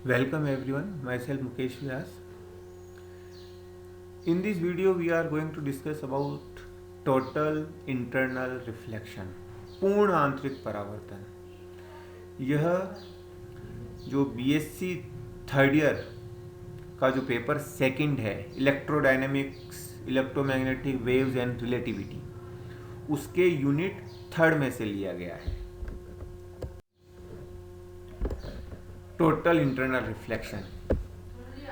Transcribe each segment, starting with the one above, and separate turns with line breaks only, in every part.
Welcome everyone, myself Mukesh Vyas. In this video we are going to discuss about total internal reflection, पूर्ण आंतरिक परावर्तन। यह जो BSc third year का जो पेपर सेकंड है, electrodynamics, electromagnetic waves and relativity, उसके यूनिट थर्ड में से लिया गया है। Total internal reflection.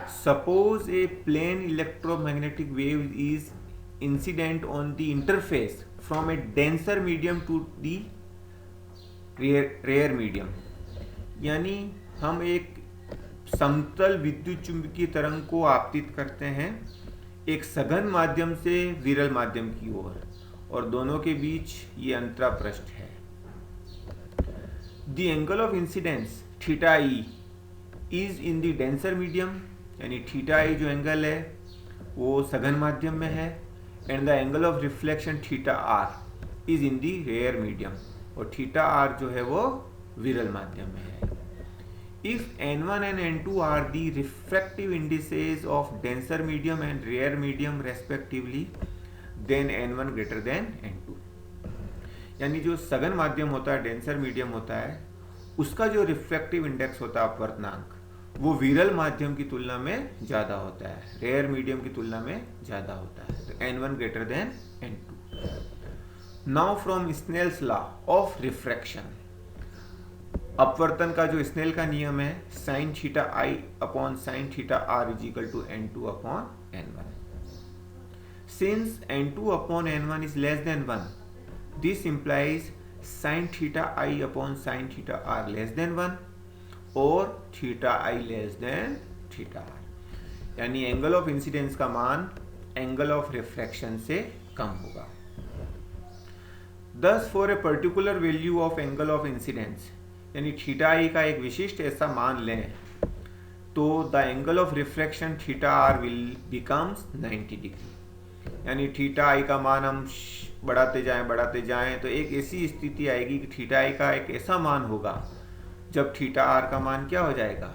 Suppose a plane electromagnetic wave is incident on the interface from a denser medium to the rare medium। यानी हम एक समतल विद्युत चुंबकीय तरंग को आपतित करते हैं एक सघन माध्यम से विरल माध्यम की ओर, और दोनों के बीच ये अंतरापृष्ठ है। The angle of incidence theta E is in the denser medium, यानी थीटा ई जो एंगल है वो सघन माध्यम में है, and the angle of reflection theta are is in the rare medium, और थीटा आर जो है वो विरल माध्यम में है। If n1 and n2 are the refractive indices of denser medium and rare medium respectively, then n1 greater than n2। यानी जो सघन माध्यम होता है, डेंसर मीडियम होता है, उसका जो रिफ्रैक्टिव इंडेक्स होता है अपवर्तनांक, वो विरल माध्यम की तुलना में ज़्यादा होता है, रेयर मीडियम की तुलना में ज़्यादा होता है। तो n1 greater than n2। Now from Snell's law of refraction, अपवर्तन का जो स्नेल का नियम है, sine theta I upon sine theta are is equal to n2 upon n1। Since n2 upon n1 is less than 1, this implies sin theta I upon sin theta R less than 1 और theta I less than theta R, यानी angle of incidence का मान angle of refraction से कम होगा। Thus for a particular value of angle of incidence, यानी theta i का एक विशिष्ट ऐसा मान लें तो the angle of refraction theta r will becomes 90 degree. यानी थीटा आई का मान हम बढ़ाते जाएं तो एक ऐसी स्थिति आएगी कि थीटा आई का एक ऐसा मान होगा जब थीटा आर का मान क्या हो जाएगा,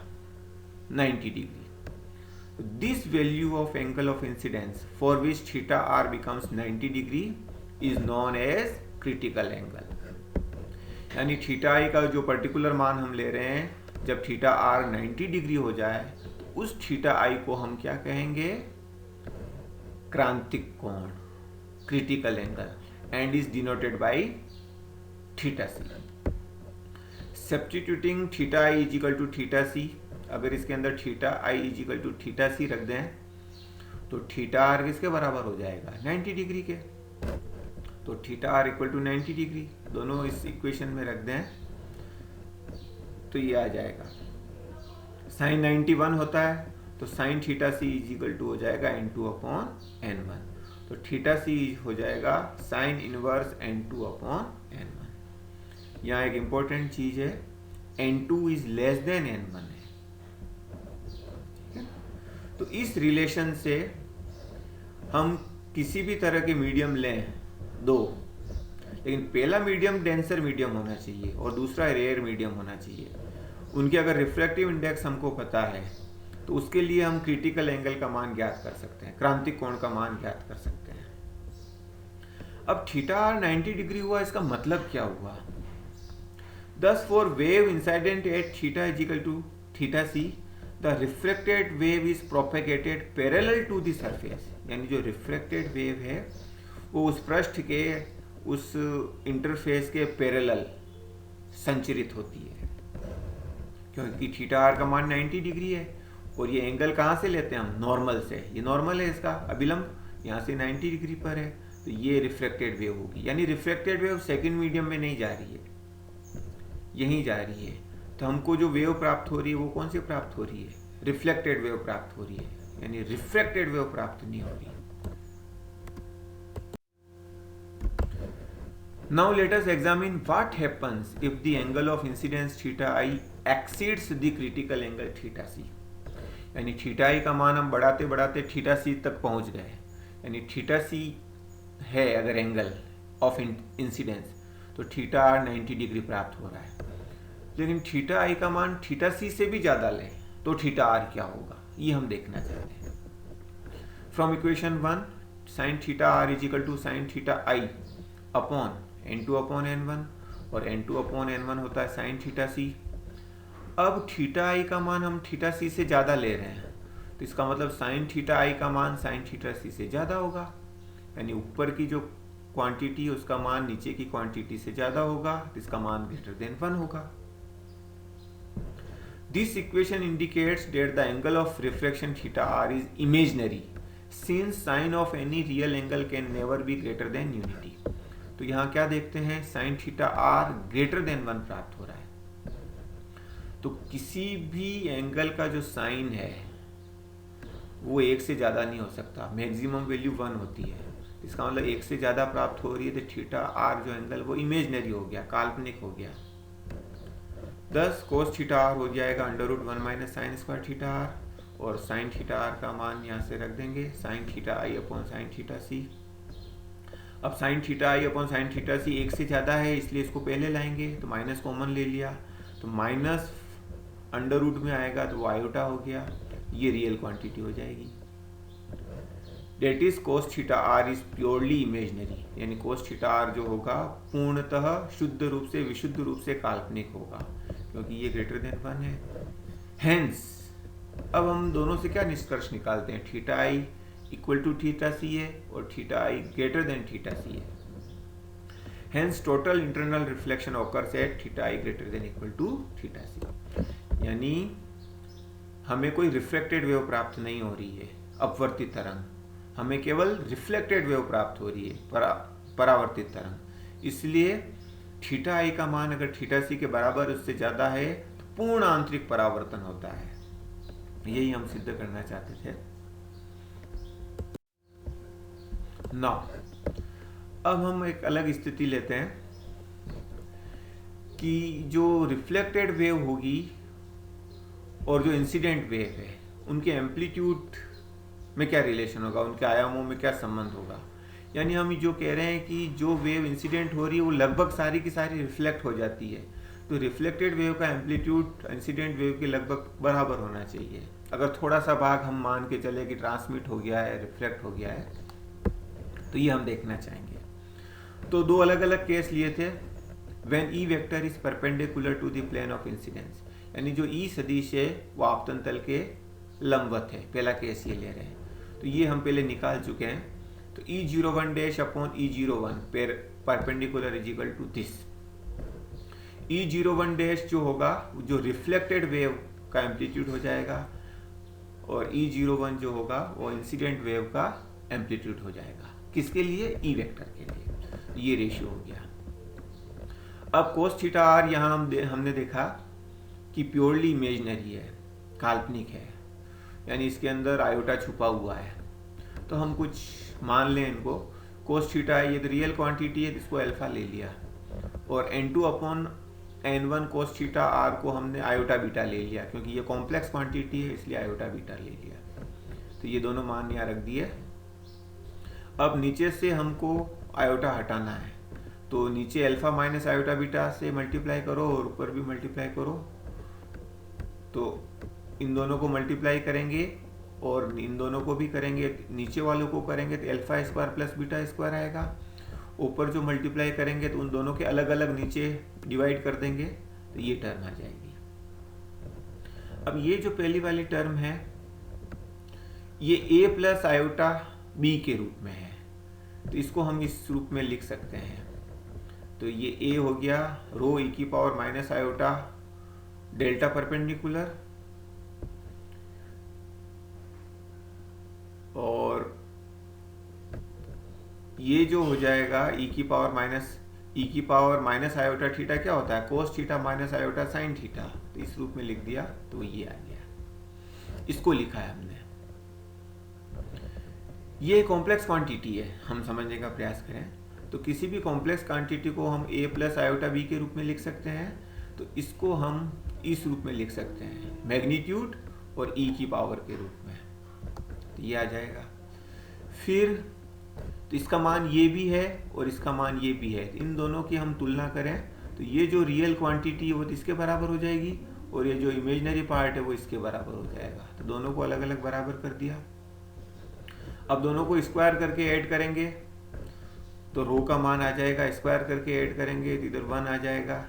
90 degree. This value of angle of incidence for which theta r becomes 90 degree is known as critical angle. यानी थीटा आई का जो पर्टिकुलर मान हम ले रहे हैं, जब थीटा आर 90 डिग्री हो जाए तो उस थीटा आई को हम क्या कहेंगे, क्रांतिक कोण, critical angle, and is denoted by theta C. Substituting theta I is equal to theta C, अगर इसके अंदर theta I is equal to theta C रख दें तो थीटा आर किसके बराबर हो जाएगा, 90 डिग्री के। तो theta r equal to 90 degree, दोनों इस इक्वेशन में रख दें तो ये आ जाएगा। साइन 91 होता है तो sine theta c is equal to हो जाएगा n2 अपॉन n1, तो थीटा सी हो जाएगा sine inverse n2 upon n1। यहाँ एक इंपॉर्टेंट चीज है, n2 is less then n1 है। तो इस रिलेशन से हम किसी भी तरह के मीडियम लें दो, लेकिन पहला मीडियम डेंसर मीडियम होना चाहिए और दूसरा रेयर मीडियम होना चाहिए। उनकी अगर रिफ्रैक्टिव इंडेक्स हमको पता है तो उसके लिए हम क्रिटिकल एंगल का मान ज्ञात कर सकते हैं, क्रांतिक कोण का मान ज्ञात कर सकते हैं। अब थीटा आर 90 डिग्री हुआ, इसका मतलब क्या हुआ। Thus for wave incident at theta is equal to theta c, the refracted wave is propagated parallel to the surface। यानी जो रिफ्रैक्टेड वेव है वो उस पृष्ठ के उस इंटरफेस के पैरेलल संचरित होती है, क्योंकि थीटा आर का मान 90 डिग्री है और ये एंगल कहाँ से लेते हैं हम, नॉर्मल से। ये नॉर्मल है, इसका अभिलंब यहाँ से 90 डिग्री पर है, तो ये रिफ्रैक्टेड वेव होगी। यानी रिफ्रैक्टेड वेव सेकंड मीडियम में नहीं जा रही है, यहीं जा रही है। तो हमको जो वेव प्राप्त हो रही है वो कौन सी प्राप्त हो रही है, रिफ्लेक्टेड वेव प्राप्त हो रही है, यानी रिफ्रैक्टेड वेव प्राप्त नहीं हो रही। Now let us examine what happens if the angle of incidence theta I exceeds the critical angle theta c। यानी थीटा आई का मान हम बढ़ाते बढ़ाते थीटा सी तक पहुंच गए, यानी थीटा सी है अगर एंगल ऑफ इंसिडेंस तो थीटा आर 90 डिग्री प्राप्त हो रहा है। लेकिन थीटा आई का मान थीटा सी से भी ज़्यादा लें तो थीटा आर क्या होगा, ये हम देखना चाहते हैं। From equation 1 sine theta are is equal to sine theta I upon n2 upon n1, और n2 अपॉन n1 होता है साइन थीटा सी। अब थीटा आई का मान हम थीटा सी से ज़्यादा ले रहे हैं, तो इसका मतलब साइन थीटा आई का मान साइन थीटा सी से ज़्यादा होगा, यानी ऊपर की जो क्वांटिटी है उसका मान नीचे की क्वांटिटी से ज़्यादा होगा, तो इसका मान ग्रेटर देन 1 होगा। This equation indicates that the angle of refraction theta r is imaginary since sin of any real angle can never be greater than unity। तो यहाँ क्या देखते हैं, sin theta r greater than 1 प्राप्त हो रहा है। तो किसी भी एंगल का जो साइन है वो 1 से ज़्यादा नहीं हो सकता, मैक्सिमम वैल्यू 1 होती है। इसका मतलब 1 से ज़्यादा प्राप्त हो रही है, तो थीटा r जो एंगल वो इमेजनरी हो गया, काल्पनिक हो गया। 10 cos थीटा आर हो जाएगा √1 minus sine square theta r, और साइन थीटा आर का मान यहाँ से रख देंगे साइन थीटा आई अपॉन साइन थीटा सी। अब साइन थीटा आई अपॉन साइन थीटा सी 1 से ज़्यादा है, इसलिए इसको पहले लाएंगे, तो माइनस कॉमन ले लिया, तो माइनस अंडर रूट में आएगा तो आयोटा हो गया, ये रियल क्वांटिटी हो जाएगी। That is cos theta are is purely imaginary, यानी कोस थीटा आर जो होगा पूर्णतः शुद्ध रूप से विशुद्ध रूप से काल्पनिक होगा, क्योंकि ये ग्रेटर देन 1 है। हेंस अब हम दोनों से क्या निष्कर्ष निकालते हैं, theta I equal to theta C है और theta I greater than theta C है। Hence total internal reflection occurs at theta I greater than equal to theta C, यानी हमें कोई रिफ्लेक्टेड वेव प्राप्त नहीं हो रही है अपवर्तित तरंग, हमें केवल रिफ्लेक्टेड वेव प्राप्त हो रही है परावर्तित तरंग। इसलिए थीटा आई का मान अगर थीटा सी के बराबर उससे ज़्यादा है तो पूर्ण आंतरिक परावर्तन होता है, यही हम सिद्ध करना चाहते थे। नाउ अब हम एक अलग स्थिति लेते हैं कि जो रिफ्लेक्टेड वेव होगी और जो इंसिडेंट वेव है उनके एम्पलीट्यूड में क्या रिलेशन होगा, उनके आयामों में क्या संबंध होगा। यानी हम जो कह रहे हैं कि जो वेव इंसिडेंट हो रही है वो लगभग सारी की सारी रिफ्लेक्ट हो जाती है, तो रिफ्लेक्टेड वेव का एम्पलीट्यूड इंसिडेंट वेव के लगभग बराबर होना चाहिए। अगर थोड़ा सा भाग हम मान के चले कि ट्रांसमिट हो गया है, रिफ्लेक्ट हो गया है, तो ये हम देखना चाहेंगे। तो दो अलग अलग केस लिए थे। When E vector is perpendicular to the plane of incidence, यानी जो ई सदिश है वो आपतन तल के लंबवत है, पहला केस ये ले रहे हैं, तो ये हम पहले निकाल चुके हैं। तो E01 dash upon E01 perpendicular is equal to this. E01 dash जो होगा जो रिफ्लेक्टेड वेव का एम्पलीट्यूड हो जाएगा, और E01 जो होगा वो इंसिडेंट वेव का एम्पलीट्यूड हो जाएगा। किसके लिए, ई वेक्टर के लिए। ये रेशियो हो गया। अब कोस थीटा आर यहाँ हमने देखा कि प्योरली इमेजिनरी है, काल्पनिक है, यानी इसके अंदर आयोटा छुपा हुआ है। तो हम कुछ मान लें इनको, कोस थीटा ये तो रियल क्वांटिटी है, इसको अल्फा ले लिया, और n2 upon n1 cos theta are को हमने आयोटा बीटा ले लिया, क्योंकि ये कॉम्प्लेक्स क्वांटिटी है इसलिए आयोटा बीटा ले लिया। तो ये दोनों मान यहाँ रख दिए। अब नीचे से हमको आयोटा हटाना है, तो नीचे अल्फा माइनस आयोटा बीटा से मल्टीप्लाई करो और ऊपर भी मल्टीप्लाई करो। तो इन दोनों को मल्टीप्लाई करेंगे और इन दोनों को भी करेंगे, नीचे वालों को करेंगे तो alpha square plus beta square आएगा। ऊपर जो मल्टीप्लाई करेंगे तो उन दोनों के अलग अलग नीचे डिवाइड कर देंगे, तो ये टर्म आ जाएगी। अब ये जो पहली वाली टर्म है ये a प्लस आयोटा b के रूप में है, तो इसको हम इस रूप में लिख सकते हैं। तो ये a हो गया रो e की power minus iota delta perpendicular, और ये जो हो जाएगा e की पावर माइनस आयोटा थीटा क्या होता है, cos theta minus iota sine theta. तो इस रूप में लिख दिया तो ये आ गया, इसको लिखा है हमने। ये कॉम्प्लेक्स क्वांटिटी है, हम समझने का प्रयास करें तो किसी भी कॉम्प्लेक्स क्वांटिटी को हम a प्लस आयोटा b के रूप में लिख सकते हैं। तो इसको हम इस रूप में लिख सकते हैं, मैग्नीट्यूड और e की पावर के रूप में, तो ये आ जाएगा। फिर तो इसका मान ये भी है और इसका मान ये भी है, तो इन दोनों की हम तुलना करें तो ये जो रियल क्वांटिटी है वो इसके बराबर हो जाएगी, और ये जो इमेजिनरी पार्ट है वो इसके बराबर हो जाएगा। तो दोनों को अलग अलग बराबर कर दिया। अब दोनों को स्क्वायर करके ऐड करेंगे तो रो का मान आ जाएगा, स्क्वायर करके ऐड करेंगे तो इधर 1 आ जाएगा,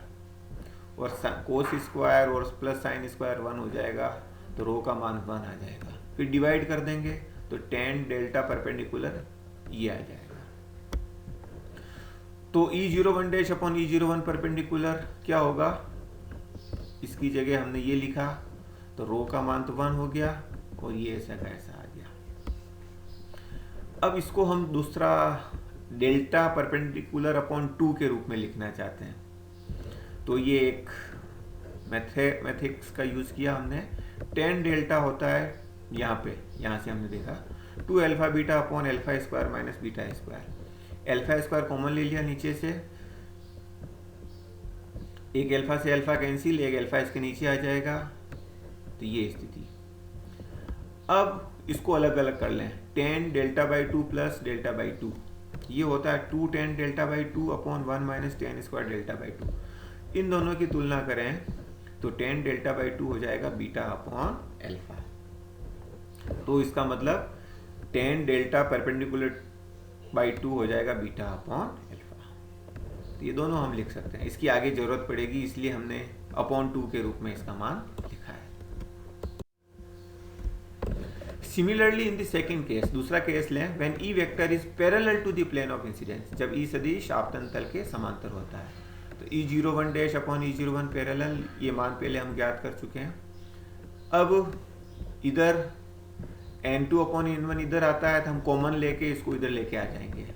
और कोस स्क्वायर और प्लस साइन स्क्वायर 1 हो जाएगा, तो रो का मान 1 आ जाएगा। फिर डिवाइड कर देंगे तो tan डेल्टा परपेंडिकुलर ये आ जाएगा। तो E01 dash upon E01 perpendicular क्या होगा, इसकी जगह हमने ये लिखा, तो रो का मान तो 1 हो गया और ये ऐसा का ऐसा आ गया। अब इसको हम दूसरा डेल्टा परपेंडिकुलर अपॉन 2 के रूप में लिखना चाहते हैं। तो ये एक मैथ्रिक्स का यूज किया हमने। tan डेल्टा होता है यहाँ से हमने देखा 2 alpha beta upon alpha square minus beta square. Alpha square common ले लिया नीचे से, एक अल्फा से अल्फा कैंसिल, एक अल्फा इसके नीचे आ जाएगा, तो ये स्थिति। अब इसको अलग अलग कर लें, tan delta by 2 plus delta by 2, ये होता है 2 tan delta by 2 upon 1 minus tan square delta by 2। इन दोनों की तुलना करें तो tan डेल्टा बाई 2 हो जाएगा बीटा अपॉन अल्फा। तो इसका मतलब tan डेल्टा परपेंडिकुलर बाई 2 हो जाएगा बीटा अपॉन अल्फा। तो ये दोनों हम लिख सकते हैं, इसकी आगे जरूरत पड़ेगी इसलिए हमने अपॉन 2 के रूप में इसका मान लिखा है। Similarly in the second case, दूसरा केस लें, when E vector is parallel to the plane of incidence, जब ई सदिश आपतन तल के समांतर होता है। तो E01 dash upon E01 parallel, ये मान पहले हम ज्ञात कर चुके हैं। अब इधर n2 अपॉन n1 इधर आता है, तो हम कॉमन लेके इसको इधर लेके आ जाएंगे।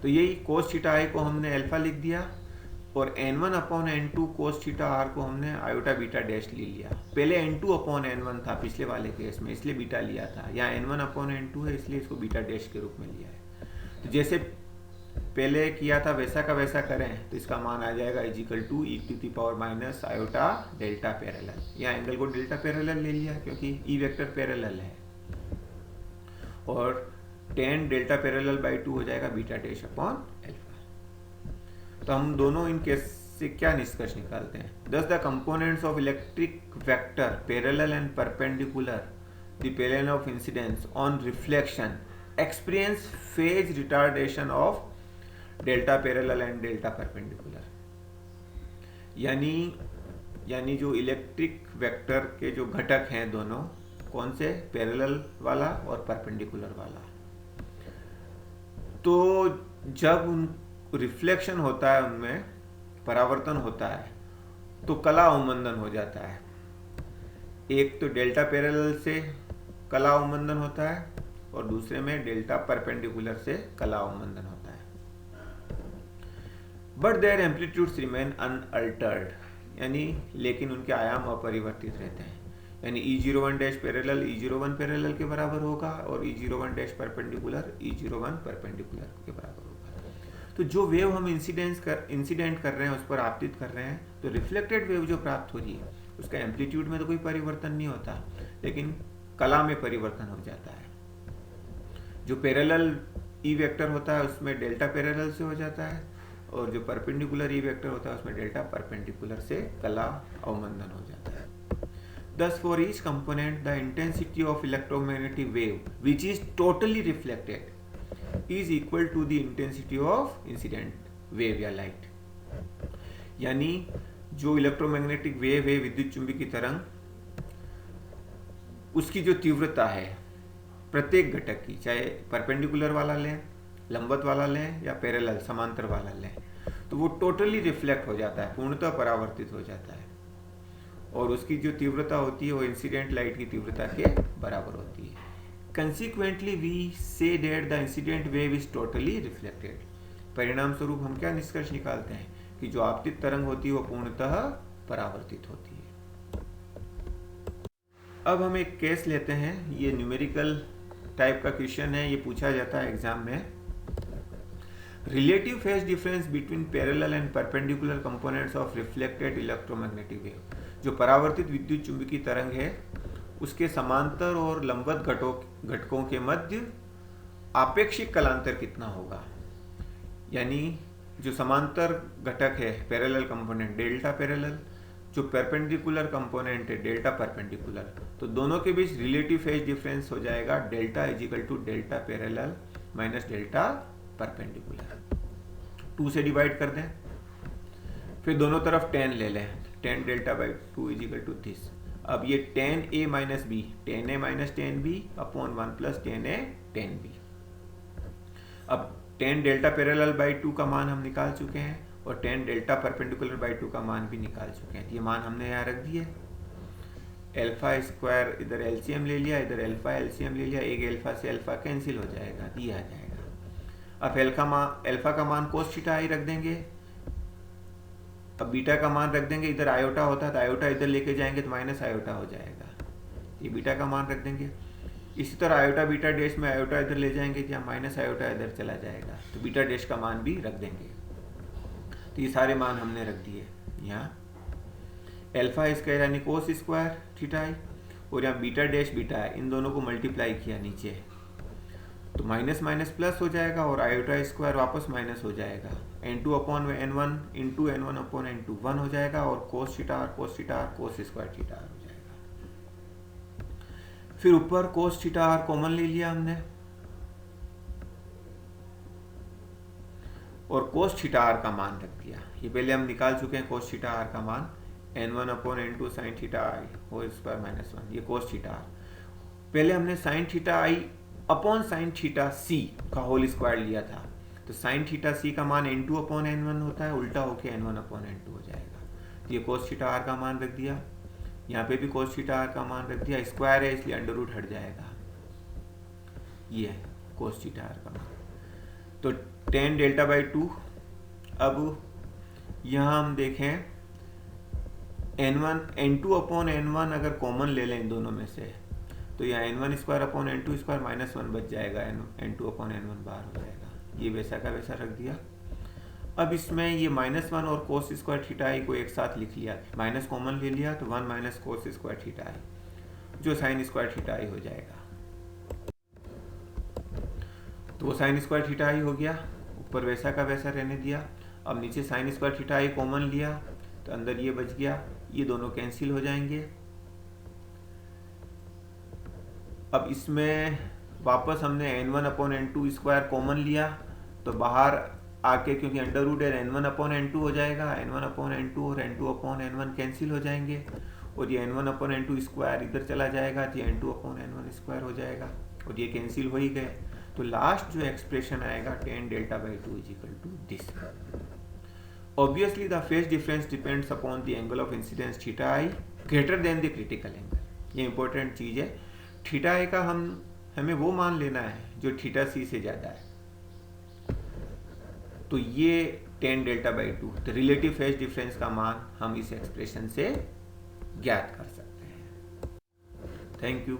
तो यही कोस थीटा आई को हमने अल्फा लिख दिया और n1 upon n2 cos theta are को हमने आयोटा बीटा डैश ले लिया। पहले n2 अपॉन n1 था पिछले वाले केस में, इसलिए बीटा लिया था। यहाँ n1 अपॉन n2 है इसलिए इसको बीटा डैश के रूप में लिया है। तो जैसे पहले किया था वैसा का वैसा करें तो इसका मान आ जाएगा is equal to e to the power minus iota delta parallel. यहाँ एंगल को डेल्टा पैरेलल ले लिया क्योंकि ई वेक्टर पैरेलल है, और tan डेल्टा पैरेलल बाई 2 हो जाएगा बीटा डैश अपॉन अल्फा। तो हम दोनों इन केस से क्या निष्कर्ष निकालते हैं, thus the components of electric vector parallel and perpendicular the plane of incidence on reflection experience phase retardation of delta parallel and delta perpendicular. यानी जो इलेक्ट्रिक वेक्टर के जो घटक हैं दोनों, कौन से, पैरेलल वाला और परपेंडिकुलर वाला, तो जब उन रिफ्लेक्शन होता है, उनमें परावर्तन होता है, तो कला अवमंदन हो जाता है। एक तो डेल्टा पैरेलल से कला अवमंदन होता है और दूसरे में डेल्टा परपेंडिकुलर से कला अवमंदन होता है। But their amplitudes remain unaltered, यानी लेकिन उनके आयाम अपरिवर्तित रहते हैं। यानी E01 dash parallel E01 parallel के बराबर होगा और E01 dash perpendicular E01 perpendicular के बराबर होगा। तो जो वेव हम इंसिडेंट कर रहे हैं, उस पर आपतित कर रहे हैं, तो रिफ्लेक्टेड वेव जो प्राप्त हो रही है उसका एम्पलीट्यूड में तो कोई परिवर्तन नहीं होता, लेकिन कला में परिवर्तन हो जाता है। जो पैरेलल ई वेक्टर होता है उसमें डेल्टा पैरेलल से हो जाता है, और जो परपेंडिकुलर ई वेक्टर होता है उसमें डेल्टा परपेंडिकुलर से कला अवमंदन हो जाता है। Thus for each component the intensity of electromagnetic wave which is totally reflected is equal to the intensity of incident wave या light। यानी जो इलेक्ट्रोमैग्नेटिक वेव है, विद्युत चुंबकीय तरंग, उसकी जो तीव्रता है प्रत्येक घटक की, चाहे परपेंडिकुलर वाला लें, लंबवत वाला लें या पैरेलल समांतर वाला लें, तो वो टोटली रिफ्लेक्ट हो जाता है, पूर्णतः परावर्तित हो जाता है, और उसकी जो तीव्रता होती है वो इंसिडेंट लाइट की तीव्रता के बराबर होती है। Consequently we see that the incident wave is totally reflected. परिणाम स्वरूप हम क्या निष्कर्ष निकालते हैं कि जो आपतित तरंग होती है वो पूर्णतः परावर्तित होती है। अब हम एक केस लेते हैं, ये न्यूमेरिकल टाइप का क्वेश्चन है, ये पूछा जाता है एग्जाम में। Relative phase difference between parallel and perpendicular components of reflected electromagnetic wave. जो परावर्तित विद्युत चुंबकीय तरंग है उसके समांतर और लंबवत घटकों के मध्य आपेक्षिक कलांतर कितना होगा। यानी जो समांतर घटक है पैरेलल कंपोनेंट डेल्टा पैरेलल, जो परपेंडिकुलर कंपोनेंट है डेल्टा परपेंडिकुलर, तो दोनों के बीच रिलेटिव फेज डिफरेंस हो जाएगा delta is equal to delta parallel minus delta perpendicular. 2 से डिवाइड कर दें, फिर दोनों तरफ 10 ले लें, 10 delta by 2 is equal to this. अब ये 10a minus b, 10a minus 10b upon 1 plus 10a 10b। अब 10 डेल्टा पैरेलल बाई 2 का मान हम निकाल चुके हैं और 10 डेल्टा परपेंडिकुलर बाई 2 का मान भी निकाल चुके हैं। ये मान हमने यहाँ रख दिए। एल्फा स्क्वायर इधर एलसीएम ले लिया, इधर एल्फा एलसीएम ले लिया, एक एल्फा से एल्फा कैंसिल हो जाएगा, ये आ जाएगा। अब एल्फा का मान कोस थीटा आई रख देंगे, अब बीटा का मान रख देंगे, इधर आयोटा होता है तो आयोटा इधर लेके जाएंगे तो माइनस आयोटा हो जाएगा, ये बीटा का मान रख देंगे। इसी तरह आयोटा बीटा डैश में आयोटा इधर ले जाएंगे तो माइनस आयोटा इधर चला जाएगा, तो बीटा डैश का मान भी रख देंगे। तो ये सारे मान हमने रख दिए। यहाँ एल्फा स्क्वायर यानी कोस स्क्वायर थीटा आई, और यहाँ बीटा डैश बीटा है, इन दोनों को मल्टीप्लाई किया नीचे, तो माइनस माइनस प्लस हो जाएगा और आयोटा स्क्वायर वापस माइनस हो जाएगा। n2 upon n1 into n1 upon n2 1 हो जाएगा, और cos theta r cos theta r cos square theta r हो जाएगा। फिर ऊपर कोस थीटा आर कॉमन ले लिया हमने, और कोस थीटा आर का मान रख दिया। ये पहले हम निकाल चुके हैं कोस थीटा आर का मान, n1 upon n2 sine theta I whole square minus 1, ये कोस थीटा आर। पहले हमने साइन थीटा आई अपॉन साइन थीटा सी का होल स्क्वायर लिया था, तो साइन थीटा सी का मान n2 अपॉन n1 होता है, उल्टा होके n1 अपॉन n2 हो जाएगा। ये कोस थीटा आर का मान रख दिया, यहाँ पे भी कोस थीटा आर का मान रख दिया, स्क्वायर है इसलिए अंडर रूट हट जाएगा, ये है कोस थीटा आर का मान। तो 10 डेल्टा बाई 2। अब यहाँ हम देखें n2 अपॉन n1 अगर कॉमन ले लें इन दोनों में से, तो यहाँ n1 square upon n2 square minus 1 बच जाएगा, n2 अपॉन n1 बाहर हो जाएगा, ये वैसा का वैसा रख दिया। अब इसमें ये माइनस 1 और कोस स्क्वायर थीटा आई को एक साथ लिख लिया, माइनस कॉमन ले लिया तो 1 माइनस कोस स्क्वायर थीटा आई, जो साइन स्क्वायर थीटा आई हो जाएगा। तो वो साइन स्क्वायर थीटा आई हो गया, ऊपर वैसा का वैसा रहने दिया। अब नीचे साइन स्क्वायर थीटा आई कॉमन लिया तो अंदर ये बच गया, ये दोनों कैंसिल हो जाएंगे। अब इसमें वापस हमने n1 upon n2 square common लिया, तो बाहर आके क्योंकि अंडर रूट है n1 अपॉन n2 हो जाएगा, n1 अपॉन n2 और n2 अपॉन n1 कैंसिल हो जाएंगे, और ये n1 अपॉन n2 स्क्वायर इधर चला जाएगा तो ये n2 अपॉन n1 स्क्वायर हो जाएगा, और ये कैंसिल हो ही गए। तो लास्ट जो एक्सप्रेशन आएगा 10 delta by 2 is equal to this. Obviously the phase difference depends upon the angle of incidence theta I greater than the critical angle। ये इंपॉर्टेंट चीज़ है, थीटा आई का हमें वो मान लेना है जो थीटा सी से ज़्यादा है। तो ये 10 डेल्टा बाई 2, तो रिलेटिव फेज डिफरेंस का मान हम इस एक्सप्रेशन से ज्ञात कर सकते हैं। Thank you.